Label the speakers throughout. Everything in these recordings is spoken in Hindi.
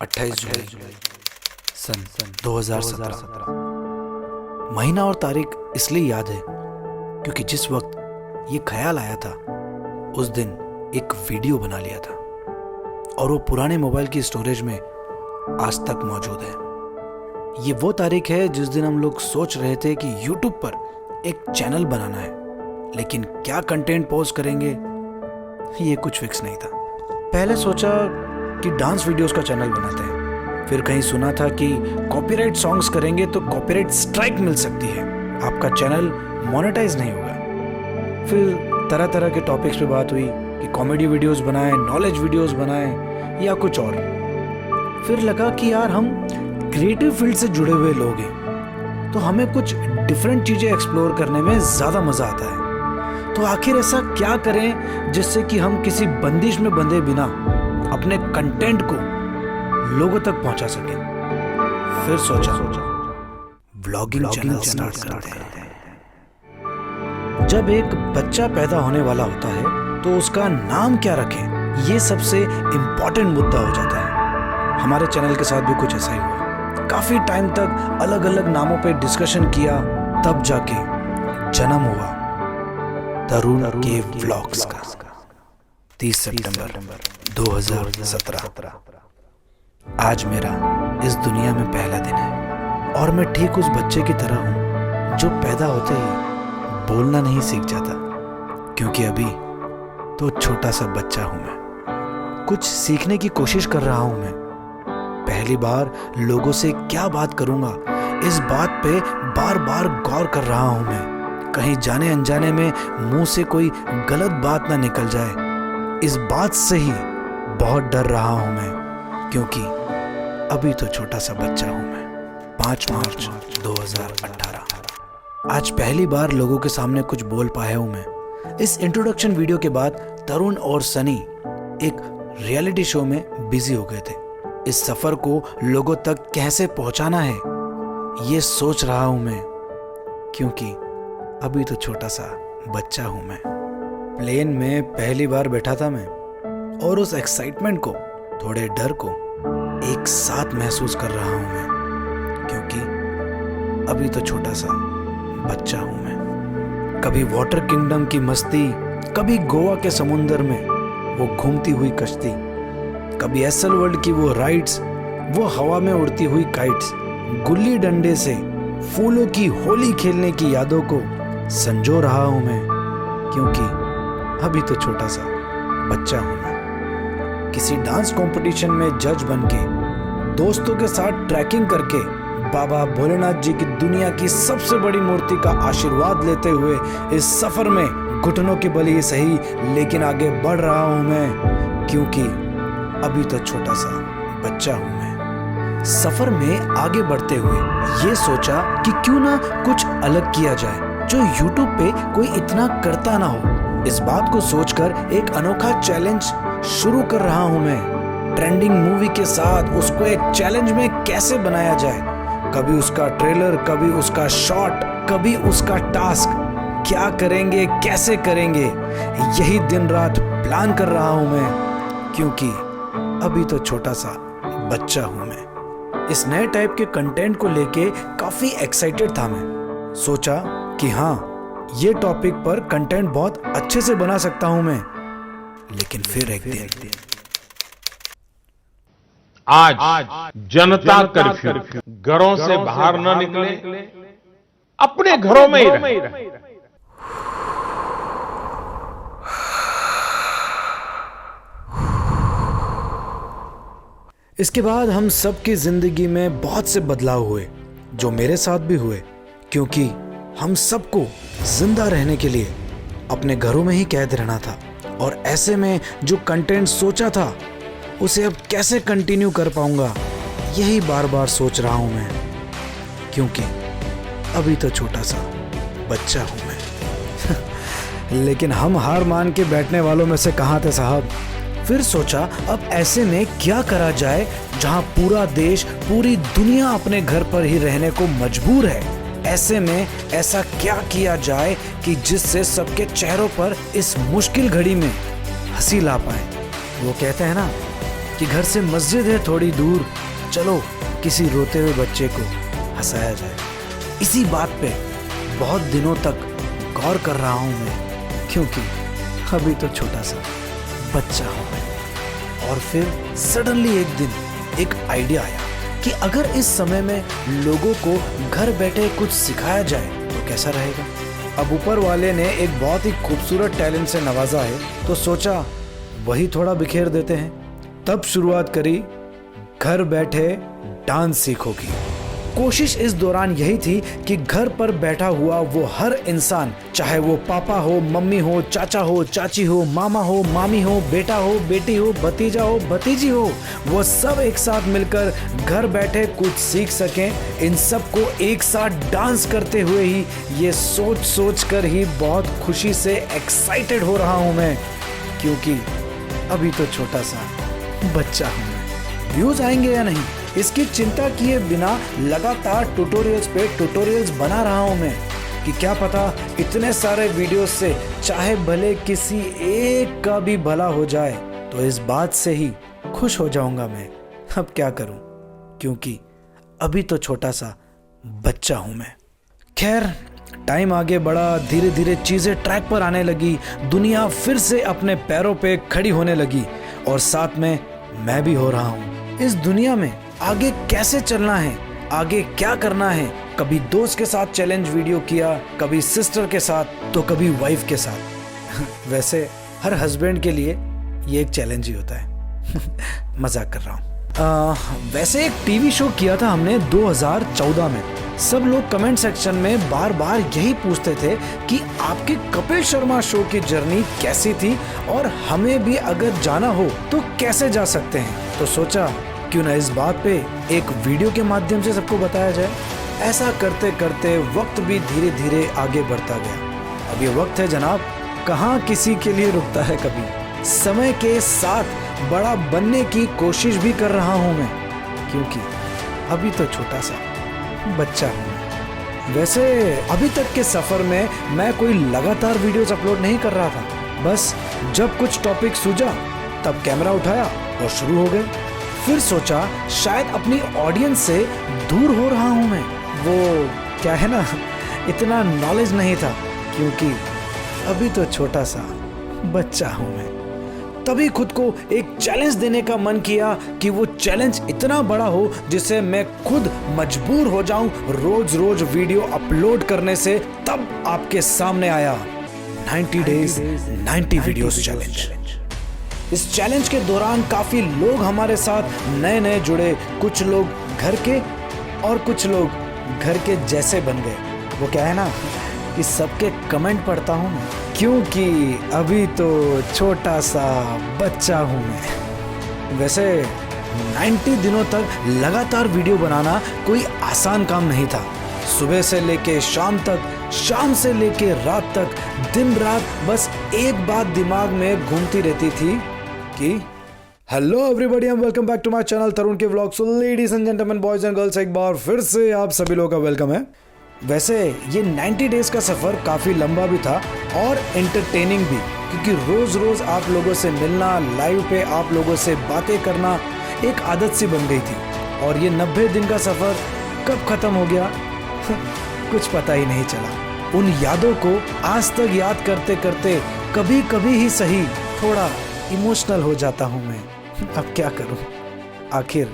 Speaker 1: 28 जुलाई सन 2017। महीना और तारीख इसलिए याद है क्योंकि जिस वक्त ये ख्याल आया था उस दिन एक वीडियो बना लिया था और वो पुराने मोबाइल की स्टोरेज में आज तक मौजूद है। ये वो तारीख है जिस दिन हम लोग सोच रहे थे कि YouTube पर एक चैनल बनाना है, लेकिन क्या कंटेंट पोस्ट करेंगे ये कुछ फिक्स नहीं था। पहले सोचा कि डांस वीडियोस का चैनल बनाते हैं, फिर कहीं सुना था कि कॉपीराइट सॉन्ग्स करेंगे तो कॉपीराइट स्ट्राइक मिल सकती है, आपका चैनल मोनेटाइज नहीं होगा। फिर तरह तरह के टॉपिक्स पे बात हुई कि कॉमेडी वीडियोस बनाएं, नॉलेज वीडियोस बनाएं या कुछ और। फिर लगा कि यार हम क्रिएटिव फील्ड से जुड़े हुए लोग हैं तो हमें कुछ डिफरेंट चीजें एक्सप्लोर करने में ज्यादा मजा आता है। तो आखिर ऐसा क्या करें जिससे कि हम किसी बंदिश में बंधे बिना अपने कंटेंट को लोगों तक पहुंचा सकें। फिर सोचा व्लॉगिंग चैनल स्टार्ट करते हैं। जब एक बच्चा पैदा होने वाला होता है तो उसका नाम क्या रखें, ये सबसे इम्पोर्टेंट मुद्दा हो जाता है। हमारे चैनल के साथ भी कुछ ऐसा ही हुआ। काफी टाइम तक अलग अलग नामों पे डिस्कशन किया, तब जाके जन्म हुआ तरुण के व्लॉग्स का। 30 सितंबर 2017। आज मेरा इस दुनिया में पहला दिन है और मैं ठीक उस बच्चे की तरह हूं जो पैदा होते ही बोलना नहीं सीख जाता, क्योंकि अभी तो छोटा सा बच्चा हूं मैं। कुछ सीखने की कोशिश कर रहा हूं मैं। पहली बार लोगों से क्या बात करूंगा, इस बात पे बार बार गौर कर रहा हूं मैं। कहीं जाने अनजाने में मुंह से कोई गलत बात ना निकल जाए, इस बात से ही बहुत डर रहा हूं मैं, क्योंकि अभी तो छोटा सा बच्चा हूं मैं। 5 मार्च 2018। आज पहली बार लोगों के सामने कुछ बोल पाया हूं मैं। इस इंट्रोडक्शन वीडियो के बाद तरुण और सनी एक रियलिटी शो में बिजी हो गए थे। इस सफर को लोगों तक कैसे पहुंचाना है ये सोच रहा हूं मैं, क्योंकि अभी तो छोटा सा बच्चा हूं मैं। प्लेन में पहली बार बैठा था मैं और उस एक्साइटमेंट को, थोड़े डर को एक साथ महसूस कर रहा हूं मैं, क्योंकि अभी तो छोटा सा बच्चा हूं मैं। कभी वाटर किंगडम की मस्ती, कभी गोवा के समुंदर में वो घूमती हुई कश्ती, कभी एसएल वर्ल्ड की वो राइड्स, वो हवा में उड़ती हुई काइट्स, गुल्ली डंडे से फूलों की होली खेलने की यादों को संजो रहा हूं मैं, क्योंकि अभी तो छोटा सा बच्चा हूं मैं। किसी डांस कंपटीशन में जज बनके, दोस्तों के साथ ट्रैकिंग करके, बाबा भोलेनाथ जी की दुनिया की सबसे बड़ी मूर्ति का आशीर्वाद लेते हुए इस सफर में घुटनों की बल ही सही लेकिन आगे बढ़ रहा हूं मैं, क्योंकि अभी तो छोटा सा बच्चा हूं मैं। सफर में आगे बढ़ते हुए ये सोचा कि क्यों ना कुछ अलग किया जाए जो YouTube पे कोई इतना करता ना हो। इस बात को सोचकर एक अनोखा चैलेंज शुरू कर रहा हूं मैं। ट्रेंडिंग मूवी के साथ उसको एक चैलेंज में कैसे बनाया जाए, कभी उसका ट्रेलर, कभी उसका शॉट, कभी उसका टास्क, क्या करेंगे, कैसे करेंगे, यही दिन रात प्लान कर रहा हूं मैं, क्योंकि अभी तो छोटा सा बच्चा हूं मैं। इस नए टाइप के कंटेंट को लेके काफी एक्साइटेड था मैं। सोचा कि हाँ, ये टॉपिक पर कंटेंट बहुत अच्छे से बना सकता हूं मैं। लेकिन फिर एक दिन
Speaker 2: आज जनता कर्फ्यू, घरों से बाहर न निकले, अपने घरों में ही रहे।
Speaker 1: इसके बाद हम सबकी जिंदगी में बहुत से बदलाव हुए, जो मेरे साथ भी हुए, क्योंकि हम सबको जिंदा रहने के लिए अपने घरों में ही कैद रहना था। और ऐसे में जो कंटेंट सोचा था उसे अब कैसे कंटिन्यू कर पाऊंगा, यही बार बार सोच रहा हूं मैं, क्योंकि अभी तो छोटा सा बच्चा हूं मैं। लेकिन हम हार मान के बैठने वालों में से कहां थे साहब। फिर सोचा अब ऐसे में क्या करा जाए जहां पूरा देश, पूरी दुनिया अपने घर पर ही रहने को मजबूर है। ऐसे में ऐसा क्या किया जाए कि जिससे सबके चेहरों पर इस मुश्किल घड़ी में हंसी ला पाए। वो कहते हैं ना, कि घर से मस्जिद है थोड़ी दूर, चलो किसी रोते हुए बच्चे को हंसाया जाए। इसी बात पे बहुत दिनों तक गौर कर रहा हूँ मैं, क्योंकि अभी तो छोटा सा बच्चा हूँ मैं। और फिर सडनली एक दिन एक आइडिया आया कि अगर इस समय में लोगों को घर बैठे कुछ सिखाया जाए तो कैसा रहेगा। अब ऊपर वाले ने एक बहुत ही खूबसूरत टैलेंट से नवाजा है, तो सोचा वही थोड़ा बिखेर देते हैं। तब शुरुआत करी घर बैठे डांस सीखो की। कोशिश इस दौरान यही थी कि घर पर बैठा हुआ वो हर इंसान, चाहे वो पापा हो, मम्मी हो, चाचा हो, चाची हो, मामा हो, मामी हो, बेटा हो, बेटी हो, भतीजा हो, भतीजी हो, वो सब एक साथ मिलकर घर बैठे कुछ सीख सकें। इन सब को एक साथ डांस करते हुए ही ये सोच कर ही बहुत खुशी से एक्साइटेड हो रहा हूँ मैं, क्योंकि अभी तो छोटा सा बच्चा हूँ मैं। व्यूज आएंगे या नहीं इसकी चिंता किए बिना लगातार ट्यूटोरियल्स पे ट्यूटोरियल्स बना रहा हूं मैं, कि क्या पता इतने सारे वीडियोस से चाहे भले किसी एक का भी भला हो जाए, तो इस बात से ही खुश हो जाऊंगा मैं। अब क्या करूं, क्योंकि अभी तो छोटा सा बच्चा हूं मैं। खैर, टाइम आगे बढ़ा, धीरे धीरे चीजें ट्रैक पर आने लगी, दुनिया फिर से अपने पैरों पे खड़ी होने लगी, और साथ में मैं भी हो रहा हूं। इस दुनिया में आगे कैसे चलना है, आगे क्या करना है, कभी दोस्त के साथ चैलेंज वीडियो किया, कभी सिस्टर के साथ, तो कभी वाइफ के साथ। वैसे हर हस्बैंड के लिए ये एक चैलेंज ही होता है। मजाक कर रहा हूँ। वैसे एक टीवी शो किया था हमने 2014 में। सब लोग कमेंट सेक्शन में बार बार यही पूछते थे कि आपके कपिल शर्मा शो की जर्नी कैसी थी, और हमें भी अगर जाना हो तो कैसे जा सकते हैं। तो सोचा क्यों ना इस बात पे एक वीडियो के माध्यम से सबको बताया जाए। ऐसा करते करते वक्त भी धीरे धीरे आगे बढ़ता गया। अब ये वक्त है जनाब, कहाँ किसी के लिए रुकता है कभी। समय के साथ बड़ा बनने की कोशिश भी कर रहा हूँ मैं, क्योंकि अभी तो छोटा सा बच्चा हूँ। वैसे अभी तक के सफर में मैं कोई लगातार वीडियोस अपलोड नहीं कर रहा था, बस जब कुछ टॉपिक सूझा तब कैमरा उठाया और शुरू हो गए। फिर सोचा शायद अपनी ऑडियंस से दूर हो रहा हूं मैं, वो क्या है ना, इतना नॉलेज नहीं था, क्योंकि अभी तो छोटा सा बच्चा हूं मैं। तभी खुद को एक चैलेंज देने का मन किया कि वो चैलेंज इतना बड़ा हो जिससे मैं खुद मजबूर हो जाऊं रोज रोज वीडियो अपलोड करने से। तब आपके सामने आया 90 डेज 90 वीडियोस चैलेंज। इस चैलेंज के दौरान काफी लोग हमारे साथ नए नए जुड़े, कुछ लोग घर के और कुछ लोग घर के जैसे बन गए। वो क्या है ना कि सबके कमेंट पढ़ता हूँ मैं, क्योंकि अभी तो छोटा सा बच्चा हूँ मैं। वैसे 90 दिनों तक लगातार वीडियो बनाना कोई आसान काम नहीं था। सुबह से लेके शाम तक, शाम से लेके रात तक, दिन रात बस एक बात दिमाग में घूमती रहती थी कि hello everybody and welcome back to my channel Tarun के vlog. So ladies and gentleman, boys and girls, एक बार फिर से आप सभी लोगों का वेलकम है। वैसे ये 90 डेज का सफर काफी लंबा भी था और एंटरटेनिंग भी, क्योंकि रोज रोज आप लोगों से मिलना, लाइव पे आप लोगों से बातें करना एक आदत सी बन गई थी। और ये 90 दिन का सफर कब खत्म हो गया कुछ पता ही नहीं चला। उन यादों को आज तक याद करते करते कभी कभी ही सही थोड़ा इमोशनल हो जाता हूँ मैं। अब क्या करूँ, आखिर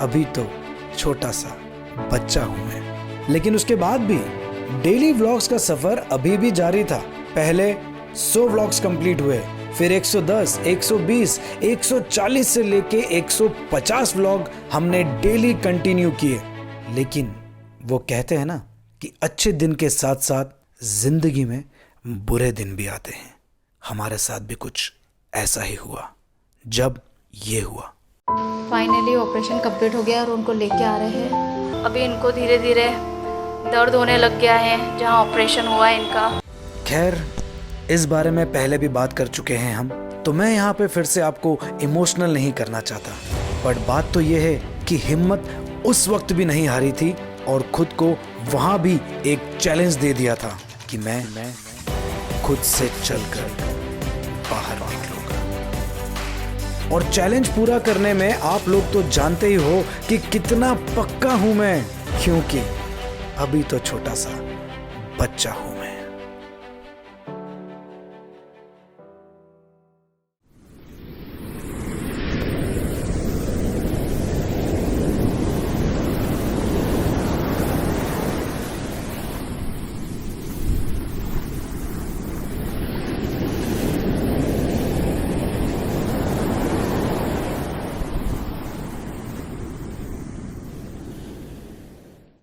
Speaker 1: अभी तो छोटा सा बच्चा हूँ मैं। लेकिन उसके बाद भी डेली व्लॉग्स का सफर अभी भी जारी था। पहले 100 व्लॉग्स कंप्लीट हुए, फिर 110, 120, 140 से लेके 150 व्लॉग हमने डेली कंटिन्यू किए। लेकिन वो कहते हैं ना कि अच्छे दिन के साथ साथ जिंदगी में बुरे दिन भी आते हैं। हमारे साथ भी कुछ ऐसा ही हुआ जब ये हुआ।
Speaker 3: फाइनली ऑपरेशन कंप्लीट हो गया और उनको लेके आ रहे हैं। अभी इनको धीरे धीरे दर्द होने लग गया है जहाँ ऑपरेशन हुआ है इनका।
Speaker 1: खैर, इस बारे में पहले भी बात कर चुके हैं हम, तो मैं यहाँ पे फिर से आपको इमोशनल नहीं करना चाहता। बट बात तो ये है कि हिम्मत उस वक्त भी नहीं हारी थी और खुद को वहाँ भी एक चैलेंज दे दिया था कि मैं खुद से चलकर बाहर निकलूंगा। और चैलेंज पूरा करने में आप लोग तो जानते ही हो कि कितना पक्का हूं मैं, क्योंकि अभी तो छोटा सा बच्चा हूं।